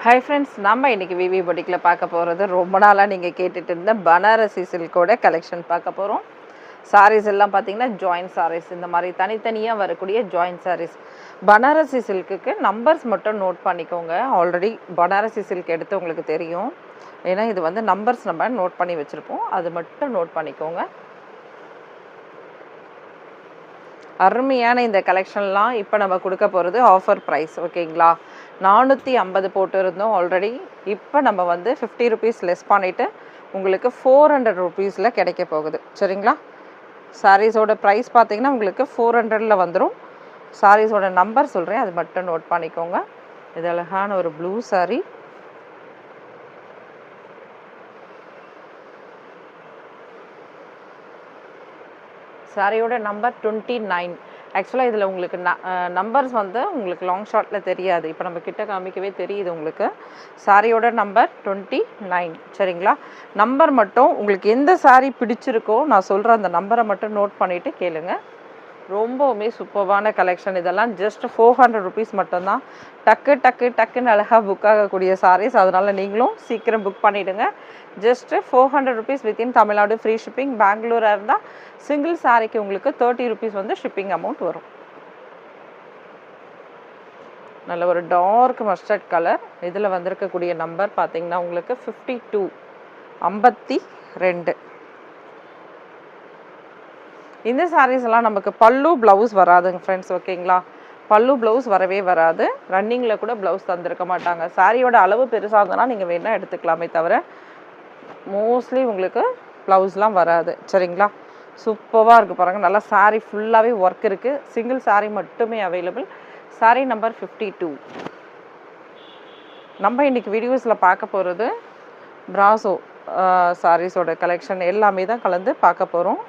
Hi friends, நம்ம இன்றைக்கி விவி பொட்டிக்கில் பார்க்க போகிறது ரொம்ப நாளாக நீங்கள் கேட்டுட்டு இருந்த பனாரசி சில்கோட கலெக்ஷன் பார்க்க போகிறோம். சாரீஸ் எல்லாம் பார்த்தீங்கன்னா ஜாயின்ட் சாரீஸ், இந்த மாதிரி தனித்தனியாக வரக்கூடிய ஜாயின்ட் சாரீஸ். பனாரசி சில்க்குக்கு நம்பர்ஸ் மட்டும் நோட் பண்ணிக்கோங்க. ஆல்ரெடி பனாரசி சில்க் எடுத்து உங்களுக்கு தெரியும். ஏன்னா இது வந்து நம்பர்ஸ் நம்ம நோட் பண்ணி வச்சுருப்போம், அது மட்டும் நோட் பண்ணிக்கோங்க. அருமையான இந்த கலெக்ஷன்லாம் இப்போ நம்ம கொடுக்க போகிறது ஆஃபர் ப்ரைஸ், ஓகேங்களா? 450 போட்டுருந்தோம் ஆல்ரெடி. இப்போ நம்ம வந்து 50 ருபீஸ் லெஸ் பண்ணிவிட்டு உங்களுக்கு 400 ருபீஸில் கிடைக்க போகுது, சரிங்களா? சாரீஸோட ப்ரைஸ் பார்த்தீங்கன்னா உங்களுக்கு 400ல் வந்துடும். சாரீஸோட நம்பர் சொல்கிறேன், அது மட்டும் நோட் பண்ணிக்கோங்க. இது அழகான ஒரு ப்ளூ சாரீ. சாரியோட நம்பர் 29. ஆக்சுவலாக இதில் உங்களுக்கு நம்பர்ஸ் வந்து உங்களுக்கு லாங் ஷார்ட்டில் தெரியாது, இப்போ நம்ம கிட்ட காமிக்கவே தெரியுது உங்களுக்கு. சாரியோட நம்பர் 29, சரிங்களா? நம்பர் மட்டும் உங்களுக்கு எந்த சாரீ பிடிச்சிருக்கோ நான் சொல்கிற அந்த நம்பரை மட்டும் நோட் பண்ணிவிட்டு கேளுங்க. ரொம்பவுமே சூப்பர்வான கலெக்ஷன். இதெல்லாம் ஜஸ்ட் 400 ருபீஸ் மட்டும்தான். டக்குன்னு அழகாக புக் ஆகக்கூடிய சாரீஸ், அதனால் நீங்களும் சீக்கிரம் புக் பண்ணிவிடுங்க. Just 400 rupees within Tamil Nadu, free shipping. பெங்களூராக இருந்தால் சிங்கிள் சாரீக்கு உங்களுக்கு 30 ருபீஸ் வந்து ஷிப்பிங் அமௌண்ட் வரும். நல்ல ஒரு டார்க் மஸ்டர்ட் கலர். இதில் வந்திருக்கக்கூடிய நம்பர் பார்த்தீங்கன்னா உங்களுக்கு 52, 52. இந்த சாரீஸ் எல்லாம் நமக்கு பல்லு ப்ளவுஸ் வராதுங்க ஃப்ரெண்ட்ஸ், ஓகேங்களா? பல்லு ப்ளவுஸ் வரவே வராது. ரன்னிங்கில் கூட ப்ளவுஸ் தந்திருக்க மாட்டாங்க. சாரியோட அளவு பெருசாக இருந்ததுன்னா நீங்கள் வேணால் எடுத்துக்கலாமே தவிர மோஸ்ட்லி உங்களுக்கு ப்ளவுஸ்லாம் வராது, சரிங்களா? சூப்பராக இருக்குது பாருங்கள். நல்லா சாரீ ஃபுல்லாகவே ஒர்க் இருக்குது. சிங்கிள் சாரீ மட்டுமே அவைலபிள். சாரீ நம்பர் 52. நம்ம இன்றைக்கி வீடியோஸில் பார்க்க போகிறது பிராசோ சாரீஸோட கலெக்ஷன் எல்லாமே தான் கலந்து பார்க்க போகிறோம்.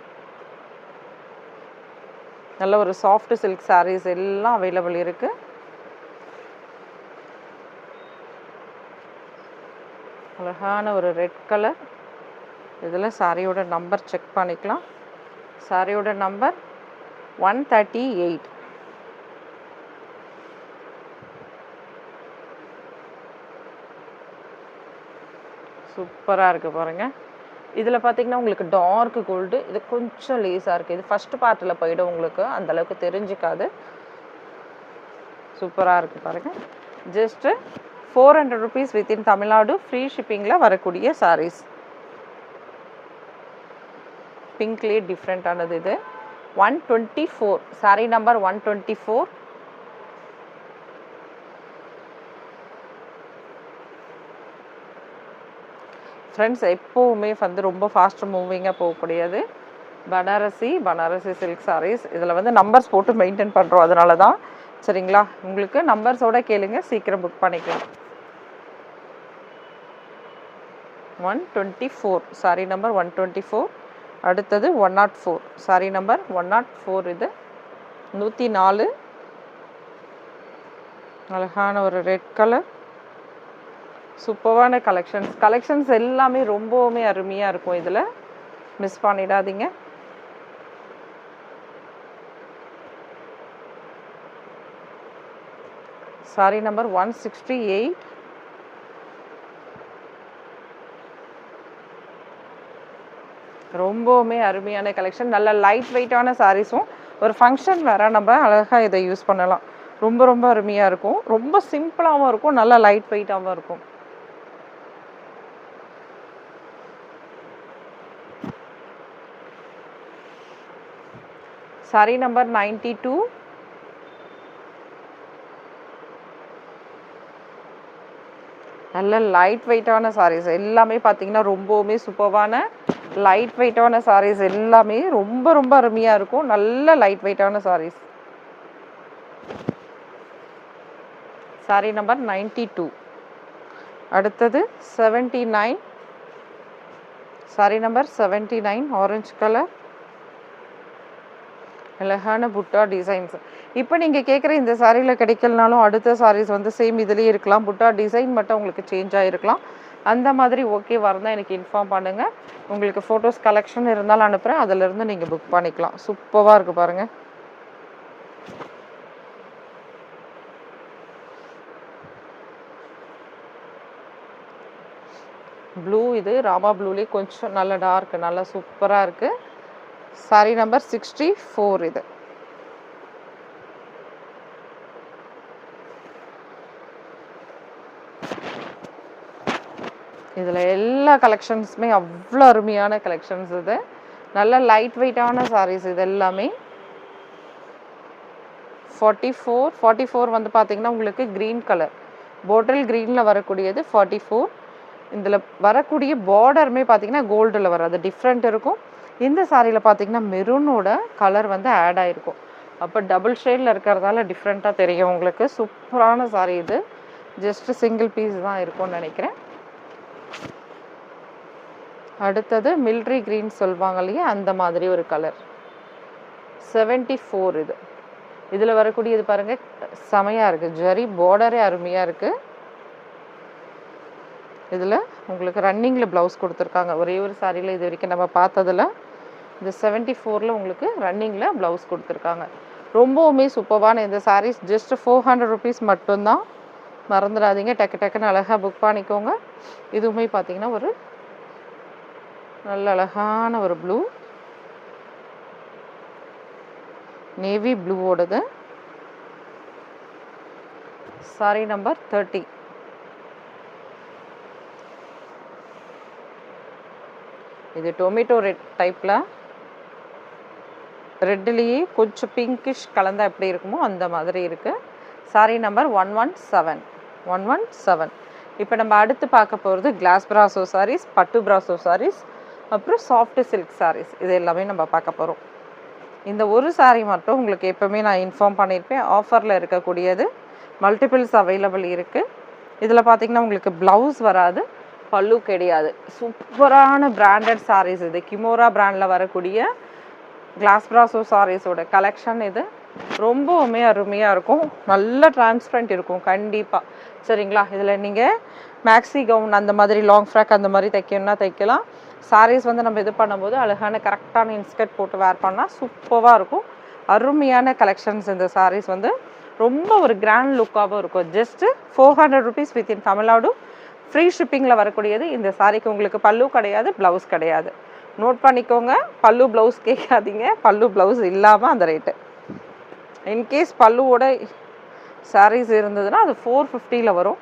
நல்ல ஒரு சாஃப்ட் சில்க் சாரீஸ் எல்லாம் அவைலபிள் இருக்குது. அழகான ஒரு ரெட் கலர். இதில் சாரியோட நம்பர் செக் பண்ணிக்கலாம். சாரியோட நம்பர் 138. சூப்பராக இருக்குது பாருங்கள். இதில் பார்த்தீங்கன்னா உங்களுக்கு டார்க் கோல்டு, இது கொஞ்சம் லேஸாக இருக்குது. இது ஃபஸ்ட்டு பார்ட்டில் போய்டும், உங்களுக்கு அந்தளவுக்கு தெரிஞ்சிக்காது. சூப்பராக இருக்குது பாருங்கள். Just 400 rupees within Tamil Nadu, free ஷிப்பிங்கில் வரக்கூடிய சாரீஸ். பிங்க்லேயே டிஃப்ரெண்ட்டானது இது. 124, சாரீ நம்பர் 124. ஃப்ரெண்ட்ஸ், எப்போவுமே வந்து ரொம்ப ஃபாஸ்ட் மூவிங்காக போகக்கூடியது பனாரசி சில்க் சாரீஸ். இதில் வந்து நம்பர்ஸ் போட்டு மெயின்டைன் பண்ணுறோம், அதனால தான், சரிங்களா? உங்களுக்கு நம்பர்ஸோடு கேளுங்க, சீக்கிரம் புக் பண்ணிக்கலாம். 124, சாரீ நம்பர் 124. அடுத்தது 104, சாரீ நம்பர் 104. இது 104. அழகான ஒரு ரெட் கலர். சூப்பரான கலெக்ஷன்ஸ் எல்லாமே ரொம்பவுமே அருமையாக இருக்கும். இதில் மிஸ் பண்ணிடாதீங்க. Sorry number 168. ரொம்பவுமே அருமையான கலெக்ஷன். நல்ல லைட் வெயிட்டான சாரீஸும், ஒரு ஃபங்க்ஷன் வேறு நம்ம அழகாக இதை யூஸ் பண்ணலாம். ரொம்ப அருமையாக இருக்கும். ரொம்ப சிம்பிளாகவும் இருக்கும், நல்லா லைட் வெயிட்டாகவும் இருக்கும். சாரீ நம்பர் 92. நல்ல லைட் வெயிட்டான சாரீஸ் எல்லாமே பார்த்தீங்கன்னா ரொம்பவுமே சூப்பரான லைட் வெயிட்டான சாரீஸ் எல்லாமே ரொம்ப அருமையாக இருக்கும். நல்ல லைட் வெயிட்டான சாரீஸ். சாரீ நம்பர் 92. அடுத்தது 79. Sari number 79, orange colour. அழகான புட்டா டிசைன்ஸ். இப்போ நீங்கள் கேட்குற இந்த சாரியில் கிடைக்கலனாலும் அடுத்த சாரீஸ் வந்து சேம் இதுலேயே இருக்கலாம். புட்டா டிசைன் மட்டும் உங்களுக்கு சேஞ்ச் ஆகிருக்கலாம். அந்த மாதிரி ஓகேவாக இருந்தால் எனக்கு இன்ஃபார்ம் பண்ணுங்கள். உங்களுக்கு ஃபோட்டோஸ் கலெக்ஷன் இருந்தாலும் அனுப்புகிறேன், அதிலிருந்து நீங்கள் புக் பண்ணிக்கலாம். சூப்பராக இருக்குது பாருங்கள். ப்ளூ, இது ராமா ப்ளூலேயே கொஞ்சம் நல்ல டார்க், நல்லா சூப்பராக இருக்குது. சாரி நம்பர் 64 இது. இதில் எல்லா கலெக்ஷன்ஸுமே அவ்வளோ அருமையான கலெக்ஷன்ஸ் இது. நல்ல லைட் வெயிட்டான சாரீஸ் இது எல்லாமே. 44 வந்து பார்த்தீங்கன்னா உங்களுக்கு க்ரீன் கலர், பாட்டில் க்ரீனில் வரக்கூடியது 44. இதில் வரக்கூடிய பார்டருமே பார்த்தீங்கன்னா கோல்டில் வராது, டிஃப்ரெண்ட் இருக்கும். இந்த சாரியில் பார்த்தீங்கன்னா மெரூனோட கலர் வந்து ஆட் ஆகிருக்கும். அப்போ டபுள் ஷேடில் இருக்கிறதால டிஃப்ரெண்ட்டாக தெரியும் உங்களுக்கு. சூப்பரான சாரீ இது. ஜஸ்ட்டு சிங்கிள் பீஸ் தான் இருக்கும்னு நினைக்கிறேன். அடுத்தது மில்ட்ரி க்ரீன் சொல்லுவாங்க இல்லையா, அந்த மாதிரி ஒரு கலர். 74 இது. இதில் வரக்கூடியது பாருங்கள் செமையாக இருக்குது. ஜரி பார்டரே அருமையாக இருக்குது. இதில் உங்களுக்கு ரன்னிங்கில் ப்ளவுஸ் கொடுத்துருக்காங்க. ஒரே ஒரு சாரியில் இது வரைக்கும் நம்ம பார்த்ததில் இந்த 74ல் உங்களுக்கு ரன்னிங்கில் ப்ளவுஸ் கொடுத்துருக்காங்க. ரொம்பவுமே சூப்பரான இந்த சாரீஸ். ஜஸ்ட் 400 ருபீஸ் மட்டும்தான். மறந்துடாதீங்க, டக்கு டக்குன்னு அழகாக புக் பண்ணிக்கோங்க. இதுவுமே பார்த்தீங்கன்னா ஒரு நல்ல அழகான ஒரு ப்ளூ, நேவி ப்ளூவோடது. சாரி நம்பர் 30. இது டொமேட்டோ ரெட் டைப்பில், ரெட்லேயே கொஞ்சம் பிங்கிஷ் கலந்தா எப்படி இருக்குமோ அந்த மாதிரி இருக்குது. Sorry number 117. இப்போ நம்ம அடுத்து பார்க்க போகிறது கிளாஸ் பிராசோ சாரீஸ், பட்டு பிராசோ சாரீஸ், அப்புறம் சாஃப்ட் சில்க் சாரீஸ். இது எல்லாமே நம்ம பார்க்க போகிறோம். இந்த ஒரு சாரீ மட்டும் உங்களுக்கு எப்போவுமே நான் இன்ஃபார்ம் பண்ணியிருப்பேன், ஆஃபரில் இருக்கக்கூடியது. மல்டிபிள்ஸ் அவைலபிள் இருக்குது. இதில் பார்த்திங்கன்னா உங்களுக்கு ப்ளவுஸ் வராது, பல்லு கிடையாது. சூப்பரான பிராண்டட் சாரீஸ் இது. கிமோரா பிராண்டில் வரக்கூடிய கிளாஸ் பிராசோ சாரீஸோட கலெக்ஷன் இது. ரொம்பவுமே அருமையாக இருக்கும். நல்ல டிரான்ஸ்பரண்ட் இருக்கும் கண்டிப்பாக. சரிங்களா? இதில் நீங்கள் மேக்ஸி கவுன் அந்த மாதிரி லாங் ஃப்ராக் அந்த மாதிரி தைக்கணும்னா தைக்கலாம். சாரீஸ் வந்து நம்ம இது பண்ணும்போது அழகான கரெக்டான இன்ஸ்கர்ட் போட்டு வேர் பண்ணால் சூப்பராக இருக்கும். அருமையான கலெக்ஷன்ஸ். இந்த சாரீஸ் வந்து ரொம்ப ஒரு கிராண்ட் லுக்காகவும் இருக்கும். Just 400 rupees within Tamil Nadu. Free ஷிப்பிங்கில் வரக்கூடியது. இந்த சாரீக்கு உங்களுக்கு பல்லு கிடையாது, ப்ளவுஸ் கிடையாது. நோட் பண்ணிக்கோங்க. பல்லு ப்ளவுஸ் கேட்காதீங்க, பல்லு ப்ளவுஸ் இல்லாமல் அந்த ரேட்டு. இன்கேஸ் பல்லுவோட சாரீஸ் இருந்ததுன்னா அது 450ல் வரும்.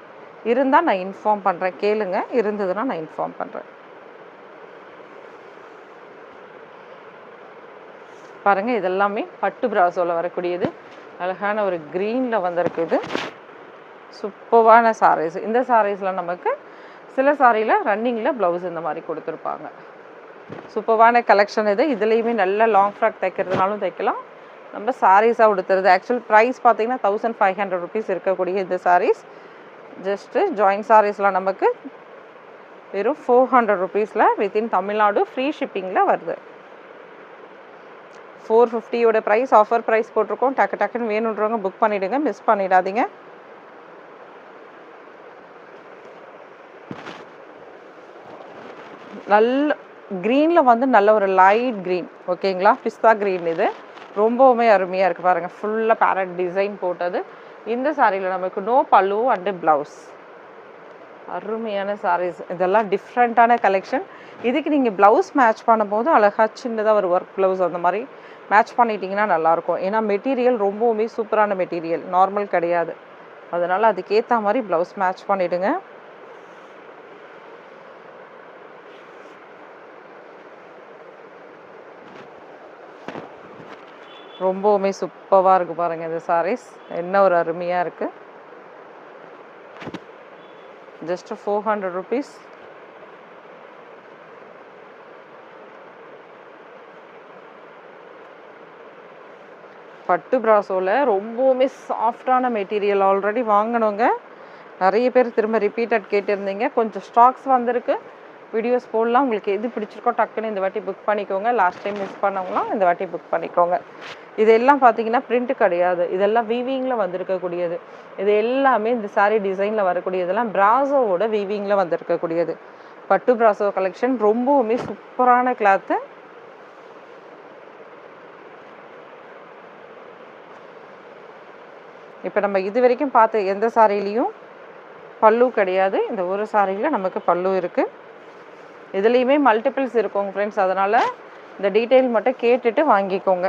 இருந்தால் நான் இன்ஃபார்ம் பண்ணுறேன், கேளுங்க. இருந்ததுன்னா நான் இன்ஃபார்ம் பண்ணுறேன். பாருங்கள், இதெல்லாமே பட்டு பிராசோவில் வரக்கூடியது. அழகான ஒரு க்ரீனில் வந்திருக்குது. சூப்பரான சாரீஸ். இந்த சாரீஸில் நமக்கு சில சாரியில் ரன்னிங்கில் ப்ளவுஸ் இந்த மாதிரி கொடுத்துருப்பாங்க. சூப்பரான கலெக்ஷன் இது. இதுலேயுமே நல்ல லாங் ஃப்ராக் தைக்கிறதுனாலும் தைக்கலாம், நம்ம சாரீஸாக உடுத்துறது. ஆக்சுவல் ப்ரைஸ் பார்த்திங்கன்னா 1500 ருபீஸ் இருக்கக்கூடிய இந்த சாரீஸ் ஜஸ்ட்டு ஜாயின்ட் சாரீஸில் நமக்கு வெறும் 400 ருபீஸில் வித்தின் தமிழ்நாடு ஃப்ரீ ஷிப்பிங்கில் வருது. 450யோட ப்ரைஸ் ஆஃபர் ப்ரைஸ் போட்டிருக்கோம். டக்கு டக்குன்னு வேணுன்றவங்க புக் பண்ணிவிடுங்க, மிஸ் பண்ணிடாதீங்க. நல்ல க்ரீனில் வந்து நல்ல ஒரு லைட் க்ரீன், ஓகேங்களா? பிஸ்தா க்ரீன். இது ரொம்பவுமே அருமையாக இருக்குது பாருங்கள். ஃபுல்லாக பேரட் டிசைன் போட்டது. இந்த சாரியில் நமக்கு நோ பல்லு அண்டு ப்ளவுஸ். அருமையான சாரீஸ். இதெல்லாம் டிஃப்ரெண்ட்டான கலெக்ஷன். இதுக்கு நீங்கள் ப்ளவுஸ் மேட்ச் பண்ணும்போது அழகாக சின்னதாக ஒரு ஒர்க் ப்ளவுஸ் அந்த மாதிரி மேட்ச் பண்ணிட்டீங்கன்னா நல்லாயிருக்கும். ஏன்னா மெட்டீரியல் ரொம்பவுமே சூப்பரான மெட்டீரியல், நார்மல் கிடையாது. அதனால் அதுக்கேற்ற மாதிரி ப்ளவுஸ் மேட்ச் பண்ணிவிடுங்க. ரொம்பவுமே சூப்பராக இருக்குது பாருங்கள் இந்த சாரீஸ். என்ன ஒரு அருமையாக இருக்குது. Just 400 rupees. பட்டு பிராசோவில் ரொம்பவுமே சாஃப்டான மெட்டீரியல். ஆல்ரெடி வாங்கினவங்க நிறைய பேர் திரும்ப ரிப்பீட்டட் கேட்டிருந்தீங்க. கொஞ்சம் ஸ்டாக்ஸ் வந்திருக்கு, வீடியோஸ் போடலாம். உங்களுக்கு எது பிடிச்சிருக்கோ டக்குன்னு இந்த வாட்டி புக் பண்ணிக்கோங்க. லாஸ்ட் டைம் மிஸ் பண்ணவங்களாம் இந்த வாட்டி புக் பண்ணிக்கோங்க. இதெல்லாம் பார்த்தீங்கன்னா பிரிண்ட் கிடையாது, இதெல்லாம் வீவிங்கில் வந்திருக்கக்கூடியது. இது எல்லாமே இந்த சாரீ டிசைனில் வரக்கூடியதெல்லாம் பிராசோவோட வீவிங்கில் வந்திருக்கக்கூடியது. பட்டு பிராசோ கலெக்ஷன் ரொம்பவுமே சூப்பரான கிளாத்து. இப்போ நம்ம இது வரைக்கும் பார்த்த எந்த சாரிலையும் பல்லு கிடையாது. இந்த ஒரு சாரியில் நமக்கு பல்லு இருக்குது. இதுலேயுமே மல்டிபிள்ஸ் இருக்குங்க ஃப்ரெண்ட்ஸ், அதனால் இந்த டீட்டெயில் மட்டும் கேட்டுட்டு வாங்கிக்கோங்க.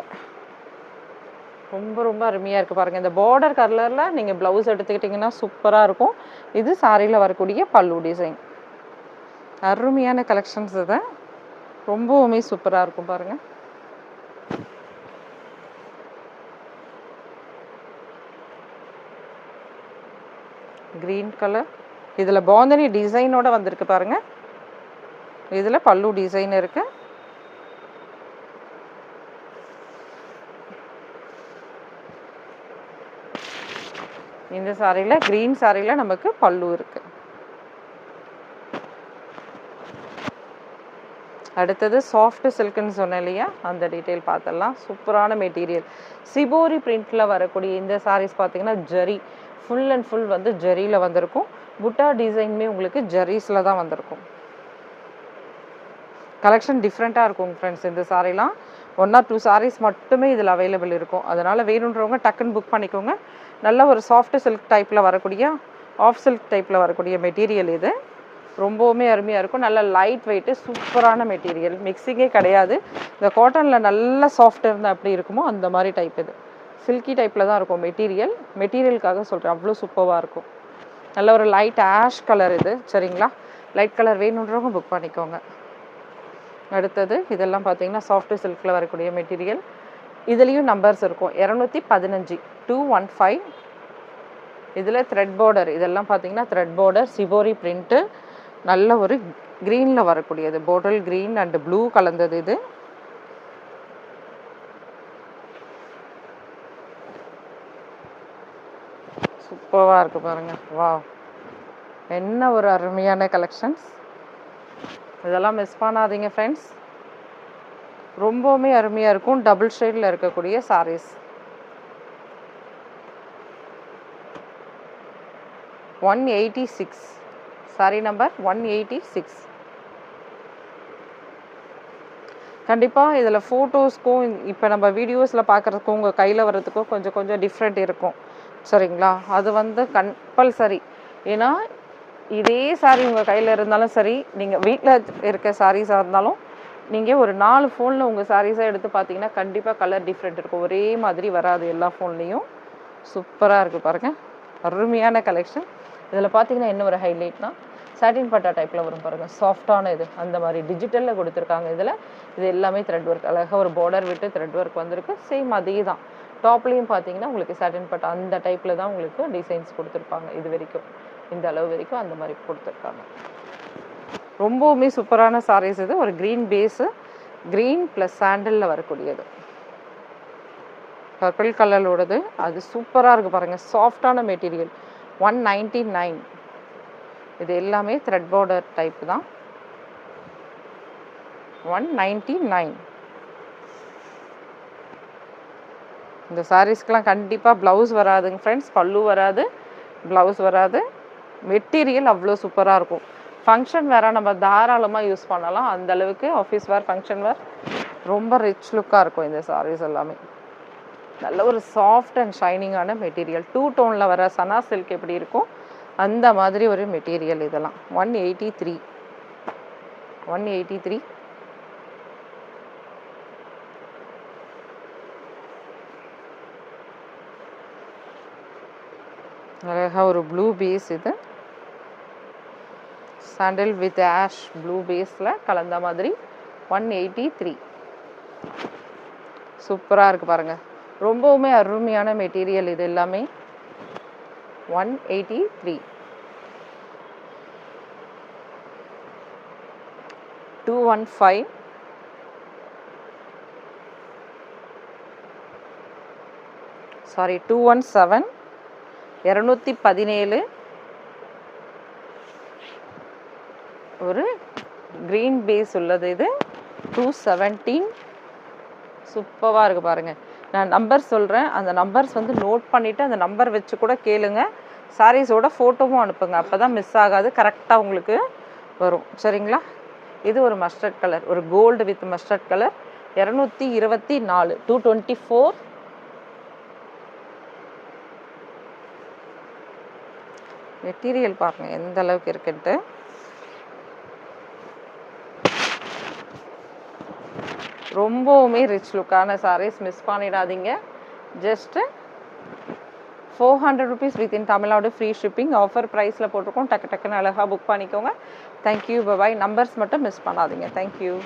ரொம்ப ரொம்ப அருமையாக இருக்குது பாருங்கள். இந்த பார்டர் கலரில் நீங்கள் ப்ளவுஸ் எடுத்துக்கிட்டிங்கன்னா சூப்பராக இருக்கும். இது சாரியில் வரக்கூடிய பல்லு டிசைன். அருமையான கலெக்ஷன்ஸ் இது, ரொம்பவுமே சூப்பராக இருக்கும் பாருங்கள். க்ரீன் கலர், இதில் பாந்தனி டிசைனோட வந்திருக்கு பாருங்கள். இதில் பல்லு டிசைன் இருக்குது. இந்த சாரியில் க்ரீன் சாரியில் நமக்கு பல்லு இருக்குது. அடுத்தது சாஃப்ட் சில்க்குன்னு சொன்னேன் இல்லையா, அந்த டீட்டெயில் பார்த்துடலாம். சூப்பரான மெட்டீரியல், சிபோரி பிரிண்டில் வரக்கூடிய இந்த சாரீஸ் பார்த்தீங்கன்னா ஜரி, ஃபுல் அண்ட் ஃபுல் வந்து ஜரியில் வந்திருக்கும். புட்டா டிசைனுமே உங்களுக்கு ஜரீஸில் தான் வந்திருக்கும். கலெக்ஷன் டிஃப்ரெண்ட்டாக இருக்கும் ஃப்ரெண்ட்ஸ். இந்த சாரீலாம் 1 or 2 சாரீஸ் மட்டுமே இதில் அவைலபிள் இருக்கும். அதனால் வேணுன்றவங்க டக்குன்னு புக் பண்ணிக்கோங்க. நல்ல ஒரு சாஃப்ட் சில்க் டைப்பில் வரக்கூடிய, ஆஃப் சில்க் டைப்பில் வரக்கூடிய மெட்டீரியல் இது. ரொம்பவுமே அருமையாக இருக்கும். நல்ல லைட் வெயிட்டு, சூப்பரான மெட்டீரியல், மிக்சிங்கே கிடையாது. இந்த காட்டனில் நல்ல சாஃப்ட் இருந்தால் எப்படி இருக்குமோ அந்த மாதிரி டைப் இது. சில்கி டைப்பில் தான் இருக்கும் மெட்டீரியல். மெட்டீரியலுக்காக சொல்கிறேன், அவ்வளோ சூப்பராக இருக்கும். நல்ல ஒரு லைட் ஆஷ் கலர் இது, சரிங்களா? லைட் கலர் வேணுன்றவங்க புக் பண்ணிக்கோங்க. அடுத்தது இதெல்லாம் பார்த்தீங்கன்னா சாஃப்ட் சில்கில் வரக்கூடிய மெட்டீரியல். இதுலேயும் நம்பர்ஸ் இருக்கும், 215 215. இதில் த்ரெட் பார்டர், இதெல்லாம் பார்த்தீங்கன்னா த்ரெட் பார்டர், சிபோரி பிரிண்ட்டு, நல்ல ஒரு க்ரீனில் வரக்கூடியது, போட்டல் க்ரீன் அண்ட் ப்ளூ கலந்தது இது. சூப்பராக இருக்குது பாருங்கள். வா, என்ன ஒரு அருமையான கலெக்ஷன்ஸ். இதெல்லாம் மிஸ் பண்ணாதீங்க ஃப்ரெண்ட்ஸ், ரொம்பவுமே அருமையாக இருக்கும். டபுள் ஷேடில் இருக்கக்கூடிய சாரீஸ். 186 sorry number 186. கண்டிப்பாக இதில் ஃபோட்டோஸ்க்கும் இப்போ நம்ம வீடியோஸில் பார்க்குறதுக்கும் உங்கள் கையில் வர்றதுக்கும் கொஞ்சம் கொஞ்சம் டிஃப்ரெண்ட் இருக்கும், சரிங்களா? அது வந்து கம்பல்சரி. ஏன்னா இதே சாரீ உங்கள் கையில் இருந்தாலும் சரி, நீங்கள் வீட்டில் இருக்க சாரீஸாக இருந்தாலும், நீங்கள் ஒரு 4 ஃபோனில் உங்கள் சாரீஸாக எடுத்து பார்த்தீங்கன்னா கண்டிப்பாக கலர் டிஃப்ரெண்ட் இருக்கும். ஒரே மாதிரி வராது எல்லா ஃபோன்லேயும். சூப்பராக இருக்குது பாருங்கள், அருமையான கலெக்ஷன். இதில் பார்த்தீங்கன்னா என்ன ஒரு ஹைலைட்னா, சாட்டின் பட்டா டைப்பில் வரும் பாருங்கள், சாஃப்டான இது, அந்த மாதிரி டிஜிட்டலில் கொடுத்துருக்காங்க. இதில் இது எல்லாமே த்ரெட் ஒர்க், அழகாக ஒரு பார்டர் விட்டு த்ரெட் ஒர்க் வந்திருக்கு. சேம் அதே தான் டாப்லேயும் பார்த்தீங்கன்னா உங்களுக்கு சாட்டின் பட்டா அந்த டைப்பில் தான் உங்களுக்கு டிசைன்ஸ் கொடுத்துருப்பாங்க. இது வரைக்கும் இந்த அளவு வரைக்கும் அந்த மாதிரி கொடுத்துருக்காங்க. ரொம்பவுமே சூப்பரான சாரீஸ் இது. ஒரு க்ரீன் பேஸு, க்ரீன் ப்ளஸ் சாண்டலில் வரக்கூடியது, பர்பிள் கலரோடது. அது சூப்பராக இருக்குது பாருங்கள், சாஃப்டான மெட்டீரியல். 199. இது எல்லாமே த்ரெட் பார்டர் டைப் தான். 199. இந்த சாரீஸ்க்கெலாம் கண்டிப்பாக ப்ளவுஸ் வராதுங்க ஃப்ரெண்ட்ஸ், பல்லு வராது, ப்ளவுஸ் வராது. மெட்டீரியல் அவ்வளோ சூப்பராக இருக்கும். ஃபங்க்ஷன் வேறு நம்ம தாராளமாக யூஸ் பண்ணலாம். அந்தளவுக்கு ஆஃபீஸ் வேர், ஃபங்க்ஷன் வேர் ரொம்ப ரிச் லுக்காக இருக்கும் இந்த சாரீஸ் எல்லாமே. நல்ல ஒரு சாஃப்ட் அண்ட் ஷைனிங்கான மெட்டீரியல். 2 டோனில் வர சனா சில்க் எப்படி இருக்கும் அந்த மாதிரி ஒரு மெட்டீரியல் இதெல்லாம். 183. 183. அழகாக ஒரு ப்ளூ பேஸ் இது, சாண்டில் வித் ஆஷ் ப்ளூ பேஸில் கலந்த மாதிரி. 183. சூப்பராக இருக்குது பாருங்கள், ரொம்பவுமே அருமையான மெட்டீரியல் இது எல்லாமே. 183. 215. சாரி 217. 217. ஒரு க்ரீன் பேஸ் உள்ளது இது. 217. சூப்பராக இருக்குது பாருங்கள். நான் நம்பர் சொல்கிறேன், அந்த நம்பர்ஸ் வந்து நோட் பண்ணிவிட்டு அந்த நம்பர் வச்சு கூட கேளுங்க. சாரீஸோட ஃபோட்டோவும் அனுப்புங்க, அப்போ தான் மிஸ் ஆகாது, கரெக்டாக உங்களுக்கு வரும், சரிங்களா? இது ஒரு மஸ்டர்ட் கலர், ஒரு gold with mustard colour. 224. 224. Material பாருங்கள் எந்த அளவுக்கு இருக்குன்ட்டு. ரொம்பவுமே ரிச் லுக்கான சாரீஸ், மிஸ் பண்ணிடாதீங்க. Just 400 rupees within Tamil Nadu, free shipping offer ப்ரைஸில் போட்டிருக்கோம். டக்கு டக்குன்னு அழகாக புக் பண்ணிக்கோங்க. Thank you, bye bye. நம்பர்ஸ் மட்டும் மிஸ் பண்ணாதீங்க. தேங்க்யூ.